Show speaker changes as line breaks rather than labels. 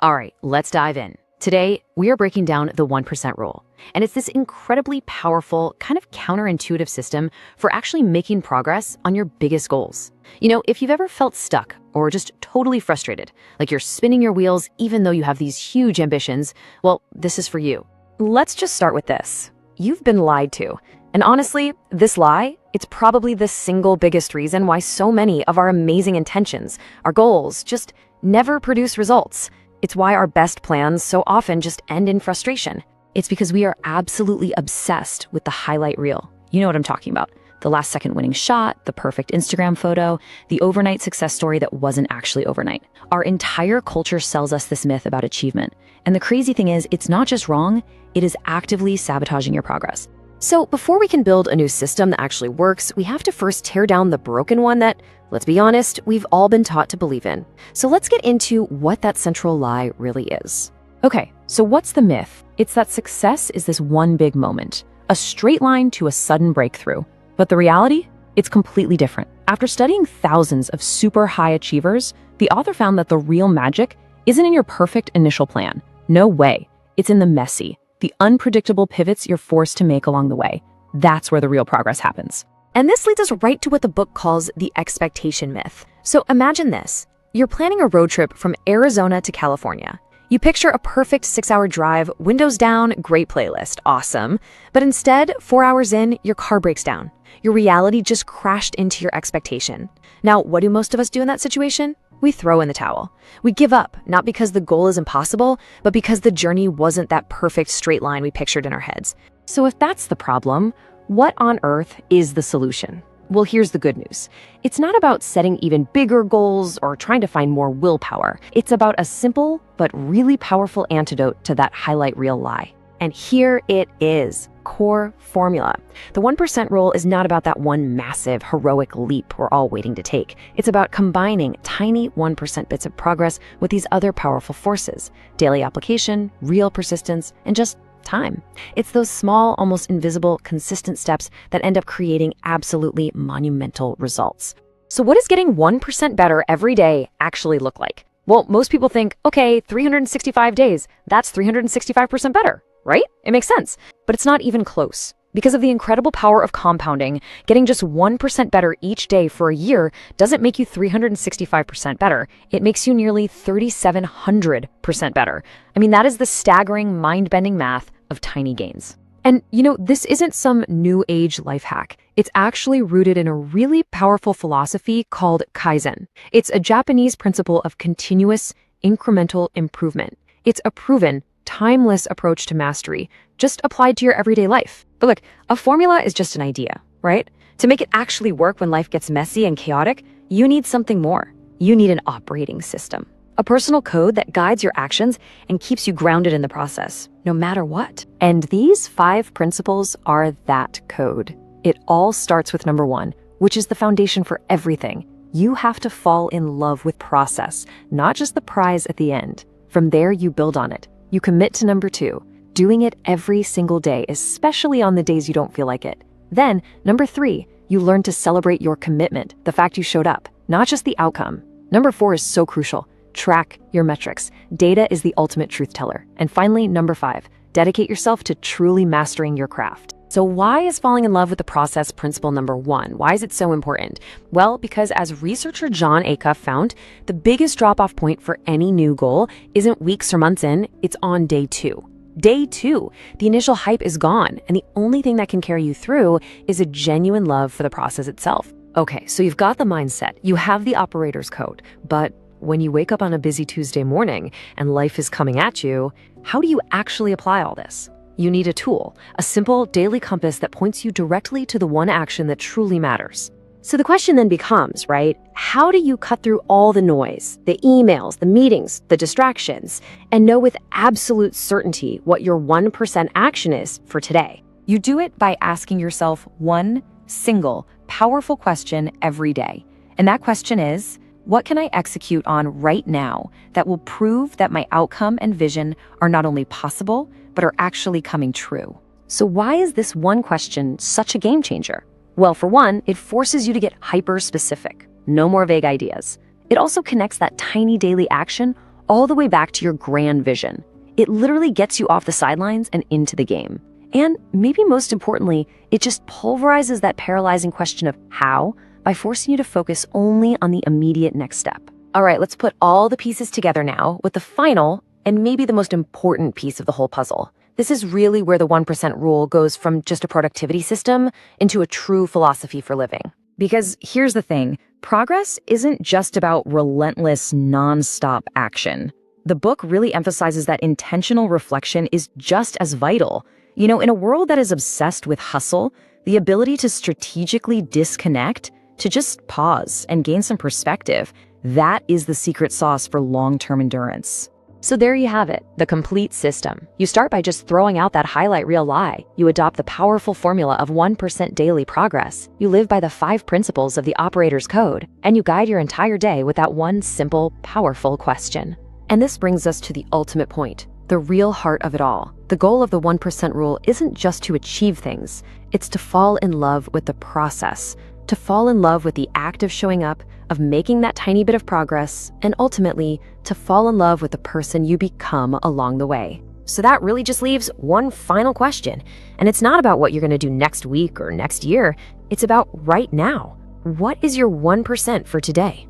All right, let's dive in. Today, we are breaking down the 1% rule. And it's this incredibly powerful, kind of counterintuitive system for actually making progress on your biggest goals. If you've ever felt stuck or just totally frustrated, like you're spinning your wheels even though you have these huge ambitions, well, this is for you. Let's just start with this. You've been lied to. And honestly, this lie, it's probably the single biggest reason why so many of our amazing intentions, our goals, just never produce results. It's why our best plans so often just end in frustration. It's because we are absolutely obsessed with the highlight reel. You know what I'm talking about. The last second winning shot, the perfect Instagram photo, the overnight success story that wasn't actually overnight. Our entire culture sells us this myth about achievement. And the crazy thing is, it's not just wrong, it is actively sabotaging your progress. So before we can build a new system that actually works, we have to first tear down the broken one that, let's be honest, we've all been taught to believe in. So let's get into what that central lie really is. Okay, so what's the myth? It's that success is this one big moment, a straight line to a sudden breakthrough. But the reality? It's completely different. After studying thousands of super high achievers, the author found that the real magic isn't in your perfect initial plan. No way. It's in the messy, the unpredictable pivots you're forced to make along the way. That's where the real progress happens.
And this leads us right to what the book calls the expectation myth. So imagine this. You're planning a road trip from Arizona to California. You picture a perfect 6-hour drive, windows down, great playlist, awesome. But instead, 4 hours in, your car breaks down. Your reality just crashed into your expectation. Now, what do most of us do in that situation? We throw in the towel. We give up, not because the goal is impossible, but because the journey wasn't that perfect straight line we pictured in our heads.
So if that's the problem, what on earth is the solution? Well, here's the good news. It's not about setting even bigger goals or trying to find more willpower. It's about a simple but really powerful antidote to that highlight reel lie. And here it is, core formula. The 1% rule is not about that one massive, heroic leap we're all waiting to take. It's about combining tiny 1% bits of progress with these other powerful forces: daily application, real persistence, and just time. It's those small, almost invisible, consistent steps that end up creating absolutely monumental results. So what does getting 1% better every day actually look like? Well, most people think, okay, 365 days, that's 365% better, right? It makes sense. But it's not even close. Because of the incredible power of compounding, getting just 1% better each day for a year doesn't make you 365% better. It makes you nearly 3,700% better. I mean, that is the staggering, mind-bending math of tiny gains. And this isn't some new age life hack. It's actually rooted in a really powerful philosophy called Kaizen. It's a Japanese principle of continuous, incremental improvement. It's a proven, timeless approach to mastery, just applied to your everyday life. But look, a formula is just an idea, right? To make it actually work when life gets messy and chaotic, you need something more. You need an operating system. A personal code that guides your actions and keeps you grounded in the process, no matter what. And these 5 principles are that code. It all starts with number 1, which is the foundation for everything. You have to fall in love with process, not just the prize at the end. From there, you build on it. You commit to number 2, doing it every single day, especially on the days you don't feel like it. Then, number 3, you learn to celebrate your commitment, the fact you showed up, not just the outcome. Number 4 is so crucial. Track your metrics. Data is the ultimate truth teller. And finally, number 5, dedicate yourself to truly mastering your craft. So why is falling in love with the process principle number 1? Why is it so important? Well, because as researcher John Acuff found, the biggest drop-off point for any new goal isn't weeks or months in, it's on day 2. Day 2, the initial hype is gone, and the only thing that can carry you through is a genuine love for the process itself. Okay, so you've got the mindset, you have the operator's code, but when you wake up on a busy Tuesday morning and life is coming at you, how do you actually apply all this? You need a tool, a simple daily compass that points you directly to the one action that truly matters. So the question then becomes, right, how do you cut through all the noise, the emails, the meetings, the distractions, and know with absolute certainty what your 1% action is for today? You do it by asking yourself one single, powerful question every day. And that question is, what can I execute on right now that will prove that my outcome and vision are not only possible, but are actually coming true? So why is this one question such a game changer? Well, for one, it forces you to get hyper-specific. No more vague ideas. It also connects that tiny daily action all the way back to your grand vision. It literally gets you off the sidelines and into the game. And maybe most importantly, it just pulverizes that paralyzing question of how by forcing you to focus only on the immediate next step. All right, let's put all the pieces together now with the final and maybe the most important piece of the whole puzzle. This is really where the 1% rule goes from just a productivity system into a true philosophy for living.
Because here's the thing, progress isn't just about relentless, nonstop action. The book really emphasizes that intentional reflection is just as vital. You know, in a world that is obsessed with hustle, the ability to strategically disconnect, to just pause and gain some perspective, that is the secret sauce for long-term endurance.
So there you have it, the complete system. You start by just throwing out that highlight reel lie. You adopt the powerful formula of 1% daily progress. You live by the 5 principles of the operator's code, and you guide your entire day with that one simple, powerful question. And this brings us to the ultimate point, the real heart of it all. The goal of the 1% rule isn't just to achieve things, it's to fall in love with the process, to fall in love with the act of showing up, of making that tiny bit of progress, and ultimately, to fall in love with the person you become along the way. So that really just leaves one final question. And it's not about what you're going to do next week or next year. It's about right now. What is your 1% for today?